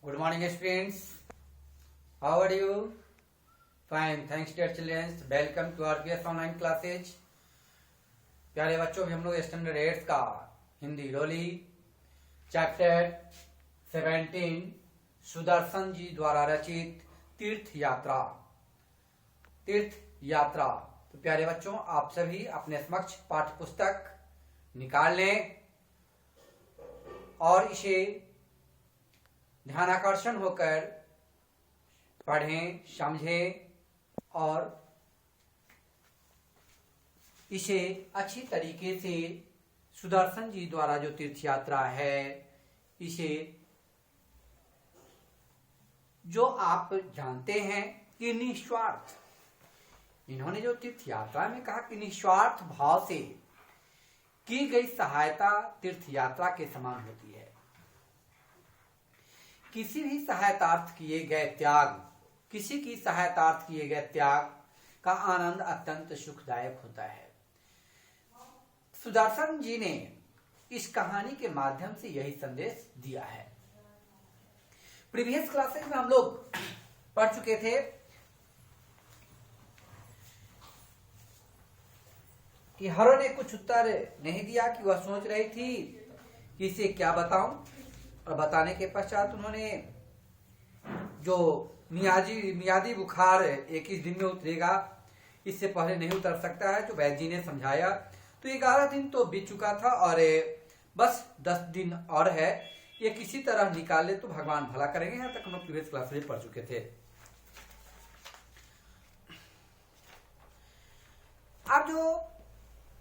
Good morning, students. How are you? Fine. Thanks, dear children. Welcome to RPS online classes. प्यारे बच्चों, भी हम लोग स्टैंडर्ड 8 का हिंदी रोली चैप्टर 17 सुदर्शन जी द्वारा रचित तीर्थ यात्रा। तो प्यारे बच्चों, आप सभी अपने समक्ष पाठ्य पुस्तक निकाल लें और इसे ध्यानाकर्षण होकर पढ़ें, समझें और इसे अच्छी तरीके से सुदर्शन जी द्वारा जो तीर्थ यात्रा है, इसे जो आप जानते हैं कि निस्वार्थ, इन्होंने जो तीर्थ यात्रा में कहा कि निस्वार्थ भाव से की गई सहायता तीर्थ यात्रा के समान होती है। किसी भी सहायतार्थ किए गए त्याग, किसी की सहायतार्थ किए गए त्याग का आनंद अत्यंत सुखदायक होता है। सुदर्शन जी ने इस कहानी के माध्यम से यही संदेश दिया है। प्रीवियस क्लासेस में हम लोग पढ़ चुके थे कि हरो ने कुछ उत्तर नहीं दिया कि वह सोच रही थी कि इसे क्या बताऊं, और बताने के पश्चात उन्होंने जो मियादी बुखार 21 दिन में उतरेगा, इससे पहले नहीं उतर सकता है, तो वैद्य जी ने समझाया। तो 11 दिन तो बीत चुका था और बस 10 दिन और है, ये किसी तरह निकाल ले तो भगवान भला करेंगे। यहाँ तक हम लोग प्रीवियस क्लास में पढ़ चुके थे। अब जो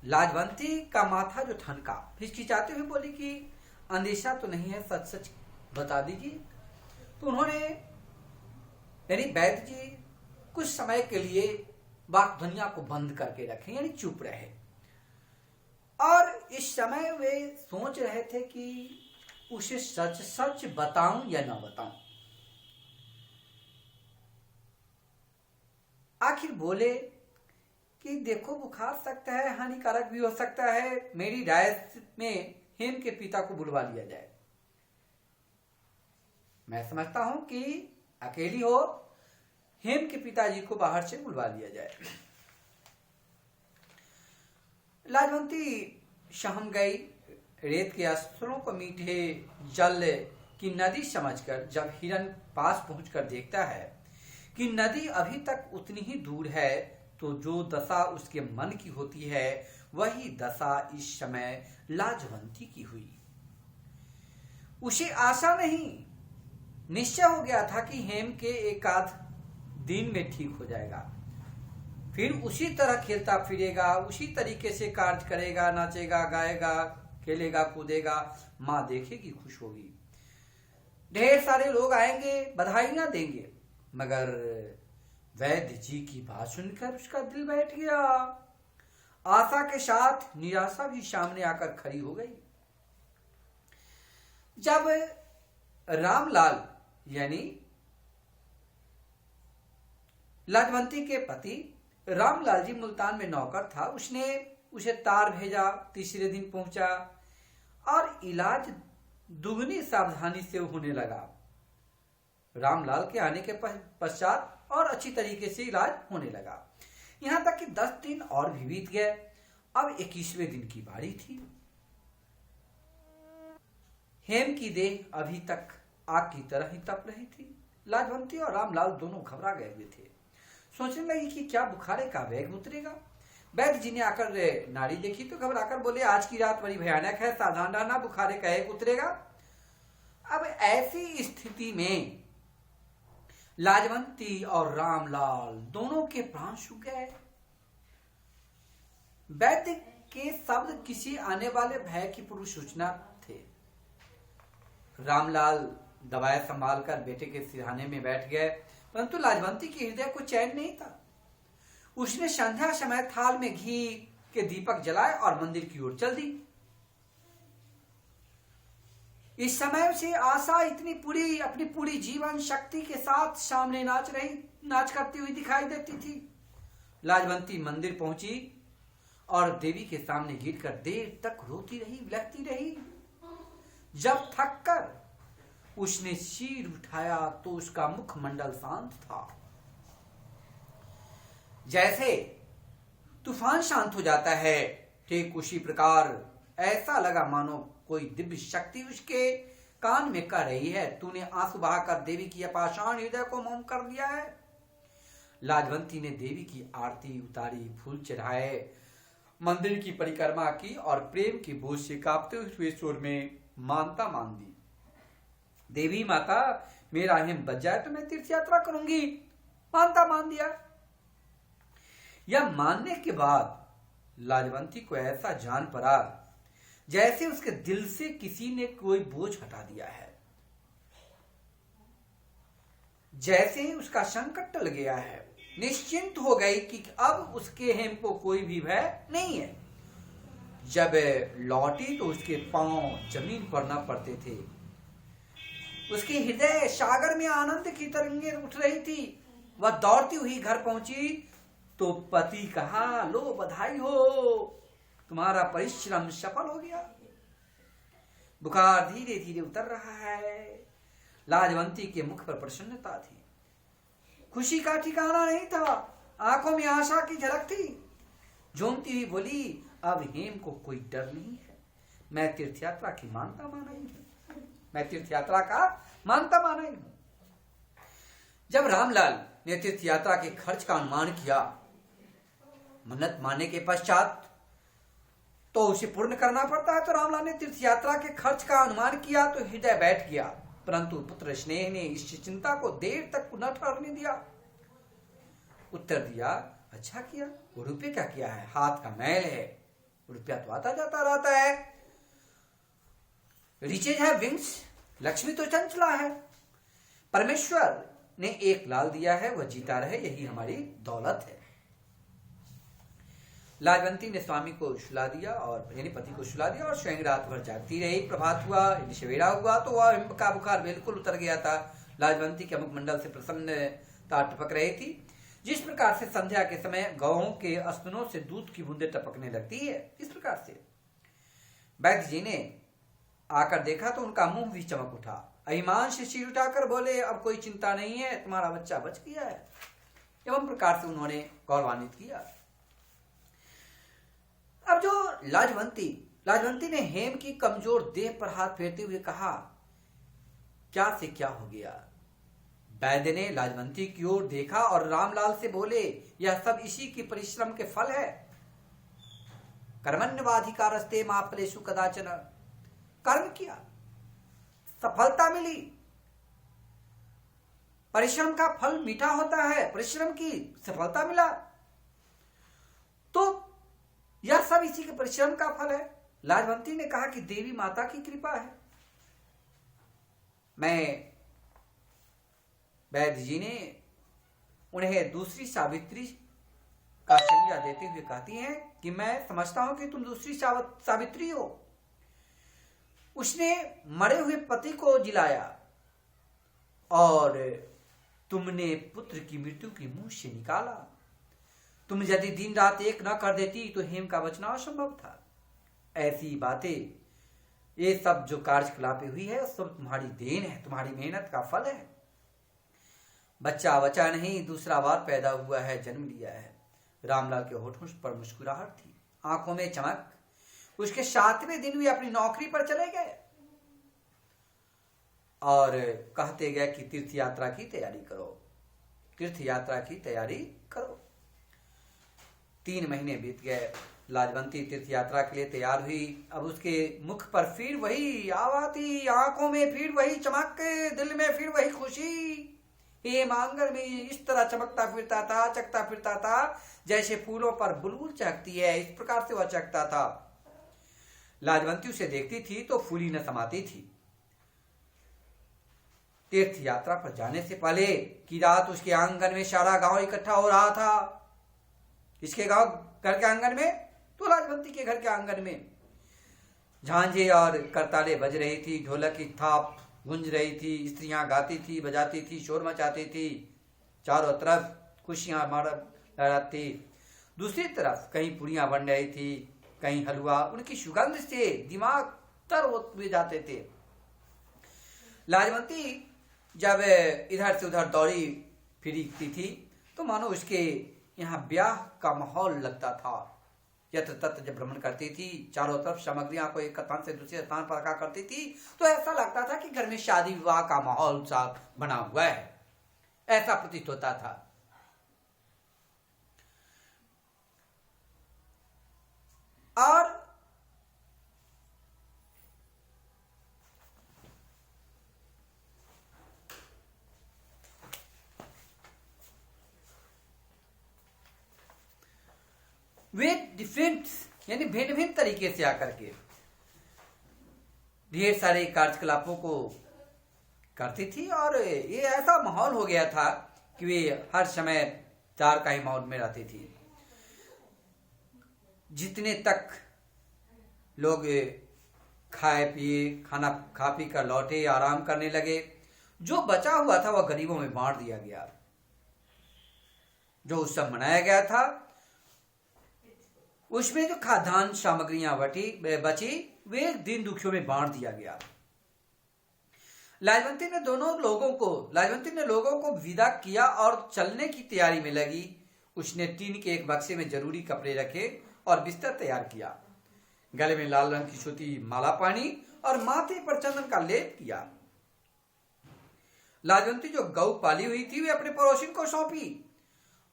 लाजवंती का माथा जो ठनका, हिचकिचाते हुए बोली कि अंदेशा तो नहीं है, सच सच बता दीजिए। तो उन्होंने यानी वैद्य जी कुछ समय के लिए बात दुनिया को बंद करके रखे, यानी चुप रहे, और इस समय वे सोच रहे थे कि उसे सच सच बताऊं या ना बताऊं। आखिर बोले कि देखो, बुखार सकता है, हानिकारक भी हो सकता है, मेरी राय में हेम के पिता को बुलवा लिया जाए। मैं समझता हूं कि अकेली हो, हेम के पिताजी को बाहर से बुलवा लिया जाए। लाजवंती सहम गई। रेत के अस्त्रों को मीठे जल की नदी समझकर जब हिरण पास पहुंचकर देखता है कि नदी अभी तक उतनी ही दूर है, तो जो दशा उसके मन की होती है, वही दशा इस समय लाजवंती की हुई। उसे आशा नहीं, निश्चय हो गया था कि हेम के एक आध दिन में ठीक हो जाएगा, फिर उसी तरह खेलता फिरेगा, उसी तरीके से कार्य करेगा, नाचेगा, गाएगा, खेलेगा, कूदेगा, माँ देखेगी, खुश होगी, ढेर सारे लोग आएंगे, बधाइयां देंगे। मगर वैद्य जी की बात सुनकर उसका दिल बैठ गया। आशा के साथ निराशा भी सामने आकर खड़ी हो गई। जब रामलाल यानी लाजवंती के पति रामलाल जी मुल्तान में नौकर था, उसने उसे तार भेजा, तीसरे दिन पहुंचा और इलाज दुगनी सावधानी से होने लगा। रामलाल के आने के पश्चात और अच्छी तरीके से इलाज होने लगा। यहां तक कि 10 दिन और भी बीत गए। अब 21वें दिन की बारी थी। हेम की देह अभी तक आग की तरह ही तप रही थी। लाजवंती और रामलाल दोनों घबरा गए हुए थे। सोचने लगी कि क्या बुखारे का वेग उतरेगा। वैद्य जी ने आकर नाड़ी देखी तो घबराकर बोले, आज की रात बड़ी भयानक है, सावधान रहना, बुखारे का वेग उतरेगा। अब ऐसी स्थिति में लाजवंती और रामलाल दोनों के प्राण सूख गए। वैद्य के शब्द किसी आने वाले भय की पूर्व सूचना थे। रामलाल दवाएं संभालकर बेटे के सिरहाने में बैठ गए, परंतु लाजवंती के हृदय को चैन नहीं था। उसने संध्या समय थाल में घी के दीपक जलाए और मंदिर की ओर चल दी। इस समय से आशा अपनी पूरी जीवन शक्ति के साथ सामने नाच करती हुई दिखाई देती थी। लाजवंती मंदिर पहुंची और देवी के सामने गिरकर देर तक रोती रही, विलखती रही। जब थक कर उसने सिर उठाया तो उसका मुखमंडल शांत था। जैसे तूफान शांत हो जाता है, ठीक उसी प्रकार ऐसा लगा मानो कोई दिव्य शक्ति उसके कान में कह रही है, तूने आंसू बहाकर देवी की अपाषाण हृदय को मौन कर दिया है। लाजवंती ने देवी की आरती उतारी, फूल चढ़ाए, मंदिर की परिक्रमा की और प्रेम की बोझ से कांपते हुए स्वर में मानता मान दी। देवी माता, मेरा हिम बच जाए तो मैं तीर्थ यात्रा करूंगी। मानता मान दिया। यह मानने के बाद लाजवंती को ऐसा जान पड़ा जैसे उसके दिल से किसी ने कोई बोझ हटा दिया है, जैसे उसका संकट टल गया है। निश्चिंत हो गई कि अब उसके हेम को कोई भी भय नहीं है। जब लौटी तो उसके पांव जमीन पर न पड़ते थे। उसके हृदय सागर में आनंद की तरंगे उठ रही थी। वह दौड़ती हुई घर पहुंची तो पति कहा, लो बधाई हो, तुम्हारा परिश्रम सफल हो गया। बुखार धीरे धीरे उतर रहा है। लाजवंती के मुख पर प्रसन्नता थी, खुशी का ठिकाना नहीं था, आंखों में आशा की झलक थी। झूमती हुई बोली, अब हेम को कोई डर नहीं है। मैं तीर्थ यात्रा की मानता माना ही हूं, मैं तीर्थ यात्रा का मानता माना ही हूं। जब रामलाल ने तीर्थ यात्रा के खर्च का अनुमान किया, मन्नत मानने के पश्चात तो उसे पूर्ण करना पड़ता है, तो रामलाल ने तीर्थ यात्रा के खर्च का अनुमान किया तो हृदय बैठ गया। परंतु पुत्र स्नेह ने इस चिंता को देर तक न ठहरने दिया। उत्तर दिया, अच्छा किया, वो रुपये क्या किया है, हाथ का मैल है, रुपया तो आता जाता रहता है। रिचेज है विंग्स, लक्ष्मी तो चंचला है। परमेश्वर ने एक लाल दिया है, वह जीता रहे, यही हमारी दौलत है। लाजवंती ने स्वामी को सुला दिया और यानी पति को सुला दिया और स्वयं रात भर जागती रही। प्रभात हुआ, सवेरा हुआ तो वह का बुखार बिल्कुल उतर गया था। लाजवंती के मुखमंडल से प्रसन्नता टपक रही थी। जिस प्रकार से संध्या के समय गौओं के स्तनों से दूध की बूंदें टपकने लगती है, इस प्रकार से वैद्य जी ने आकर देखा तो उनका मुंह भी चमक उठा। अभिमान से सिर उठाकर बोले, अब कोई चिंता नहीं है, तुम्हारा बच्चा बच गया है। एवं प्रकार से उन्होंने गौरवान्वित किया। अब जो लाजवंती ने हेम की कमजोर देह पर हाथ फेरते हुए कहा, क्या से क्या हो गया। वैद्य ने लाजवंती की ओर देखा और रामलाल से बोले, यह सब इसी की परिश्रम के फल है। कर्मण्यवाधिकारस्ते मा फलेषु कदाचन। कर्म किया, सफलता मिली। परिश्रम का फल मीठा होता है, परिश्रम की सफलता मिला, तो यह सब इसी के परिश्रम का फल है। लाजवंती ने कहा कि देवी माता की कृपा है। वैद्य जी ने उन्हें दूसरी सावित्री का संज्ञा देते हुए कहती हैं कि मैं समझता हूं कि तुम दूसरी सावित्री हो। उसने मरे हुए पति को जिलाया और तुमने पुत्र की मृत्यु की मुंह से निकाला। तुम यदि दिन रात एक न कर देती तो हेम का बचना असंभव था। ऐसी बातें, ये सब जो कार्यकलापें हुई है सब तुम्हारी देन है, तुम्हारी मेहनत का फल है। बच्चा बचा नहीं, दूसरा बार पैदा हुआ है, जन्म लिया है। रामलाल के होठों पर मुस्कुराहट थी, आंखों में चमक। उसके 7वें दिन वे अपनी नौकरी पर चले गए और कहते गए कि तीर्थ यात्रा की तैयारी करो, तीर्थ यात्रा की तैयारी करो। 3 महीने बीत गए। लाजवंती तीर्थ यात्रा के लिए तैयार हुई। अब उसके मुख पर फिर वही आवा थी, आंखों में फिर वही चमक, दिल में फिर वही खुशी। हेम आंगन में इस तरह चमकता फिरता था, चकता फिरता था जैसे फूलों पर बुलबुल चहकती है, इस प्रकार से वह चकता था। लाजवंती उसे देखती थी तो फूली न समाती थी। तीर्थ यात्रा पर जाने से पहले की रात उसके आंगन में सारा गांव इकट्ठा हो रहा था। इसके गांव घर के आंगन में तो लाजवंती के घर के आंगन में झांझे और करताले बज रही थी, ढोलक की थाप गूंज रही थी, स्त्रियां गाती थी, बजाती थी, शोर मचाती थी। चारों तरफ खुशियां लहराती। दूसरी तरफ कहीं पूरियां बन रही थी, कहीं हलवा। उनकी सुगंध से दिमाग तर हुए जाते थे। लाजवंती जब इधर से उधर दौड़ी फिरती थी तो मानो उसके यहाँ ब्याह का माहौल लगता था। यत्र तत्र जब भ्रमण करती थी, चारों तरफ सामग्रियां को एक स्थान से दूसरे स्थान पर रखा करती थी, तो ऐसा लगता था कि घर में शादी विवाह का माहौल सा बना हुआ है, ऐसा प्रतीत होता था। और वे डिफरेंट यानी भिन्न भिन्न तरीके से आकर के ढेर सारे कार्यकलापों को करती थी, और ये ऐसा माहौल हो गया था कि वे हर समय तार का ही माहौल में रहती थी। जितने तक लोग खाए पिए, खाना खा पी कर लौटे, आराम करने लगे, जो बचा हुआ था वह गरीबों में बांट दिया गया। जो उत्सव मनाया गया था उसमें जो खाद्यान्न सामग्रियां बची वे दीन दुखियों में बांट दिया गया। लाजवंती ने लोगों को विदा किया और चलने की तैयारी में लगी। उसने टीन के एक बक्से में जरूरी कपड़े रखे और बिस्तर तैयार किया। गले में लाल रंग की सूती माला पहनी और माथे पर चंदन का लेप किया। लाजवंती जो गौ पाली हुई थी वे अपने पड़ोसिन को सौंपी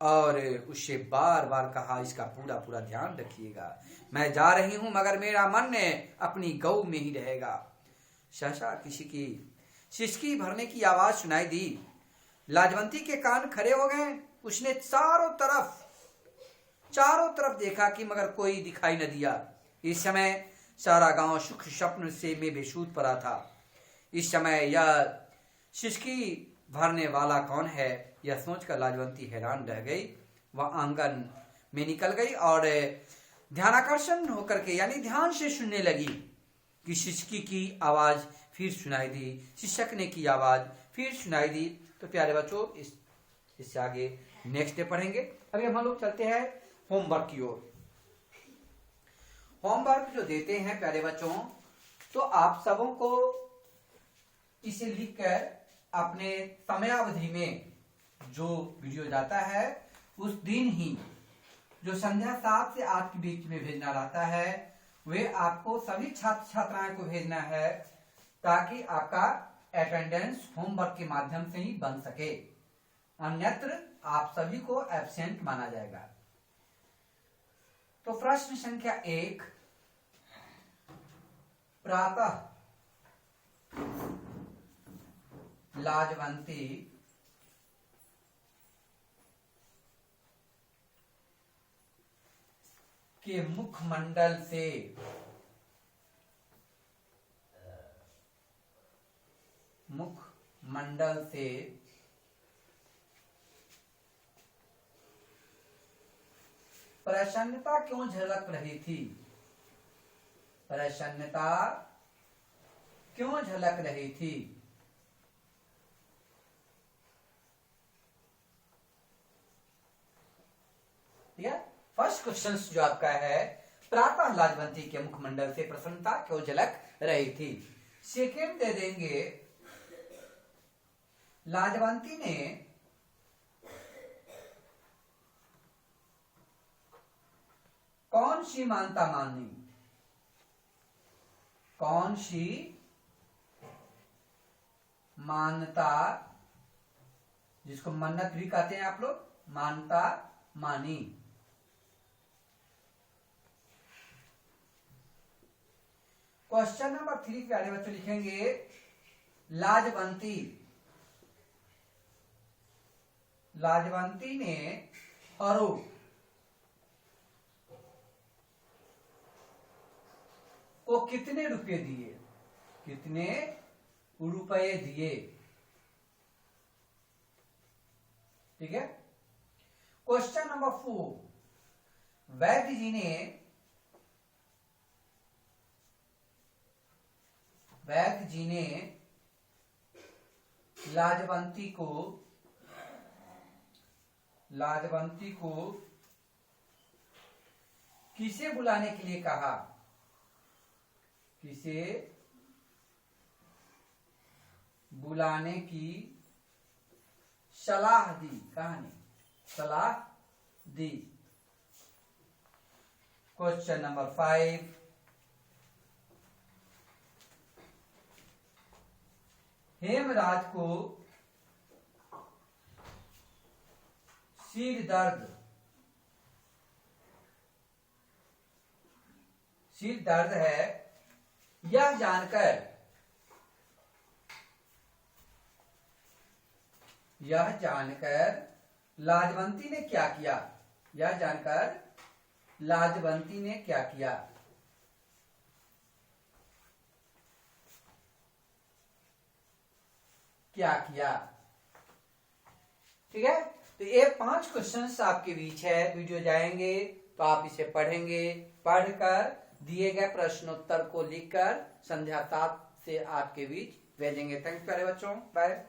और उससे बार बार कहा, इसका पूरा पूरा ध्यान रखिएगा। मैं जा रही हूं मगर मेरा मन अपनी गौ में ही रहेगा। सहसा किसी की सिसकी भरने की आवाज सुनाई दी। लाजवंती के कान खड़े हो गए। उसने चारों तरफ देखा कि मगर कोई दिखाई न दिया। इस समय सारा गांव सुख स्वप्न से में बेसूध पड़ा था। इस समय यह सिसकी भरने वाला कौन है, यह सोचकर लाजवंती हैरान रह गई। वह आंगन में निकल गई और ध्यानाकर्षण होकर के यानी ध्यान से सुनने लगी कि सिसकी की आवाज फिर सुनाई दी, शिक्षक ने की आवाज फिर सुनाई दी। तो प्यारे बच्चों, इससे आगे नेक्स्ट डे पढ़ेंगे। अभी हम लोग चलते हैं होमवर्क की ओर। होमवर्क जो देते हैं प्यारे बच्चों, तो आप सबों को इसे लिखकर अपने समयावधि में जो वीडियो जाता है उस दिन ही जो संध्या 7 से 8 के बीच में भेजना रहता है, वे आपको सभी छात्र छात्राएं को भेजना है ताकि आपका अटेंडेंस होमवर्क के माध्यम से ही बन सके। अन्यत्र आप सभी को एब्सेंट माना जाएगा। तो प्रश्न संख्या 1, प्रातः लाजवंती के मुखमंडल से प्रसन्नता क्यों झलक रही थी? प्रसन्नता क्यों झलक रही थी? ठीक है, फर्स्ट क्वेश्चन जो आपका है, प्रातः लाजवंती के मुखमंडल से प्रसन्नता क्यों झलक रही थी। सेकेंड दे देंगे, लाजवंती ने कौन सी मानता मानी? कौन सी मानता, जिसको मन्नत भी कहते हैं आप लोग, मानता मानी। क्वेश्चन नंबर 3 प्यारे बच्चों लिखेंगे, लाजवंती ने हरो को कितने रुपए दिए? कितने रुपए दिए? ठीक है। क्वेश्चन नंबर 4, वैद्य जी ने लाजवंती को किसे बुलाने के लिए कहा? किसे बुलाने की सलाह दी, कहानी सलाह दी। क्वेश्चन नंबर 5, हेमराज को सिर दर्द है, यह जानकर लाजवंती ने क्या किया? यह जानकर लाजवंती ने क्या किया? क्या किया? ठीक है, तो ये 5 क्वेश्चंस आपके बीच है। वीडियो जाएंगे तो आप इसे पढ़ेंगे, पढ़कर दिए गए प्रश्नोत्तर को लिखकर संध्या 7 से आपके बीच भेजेंगे। थैंक यू प्यारे बच्चों, बाय।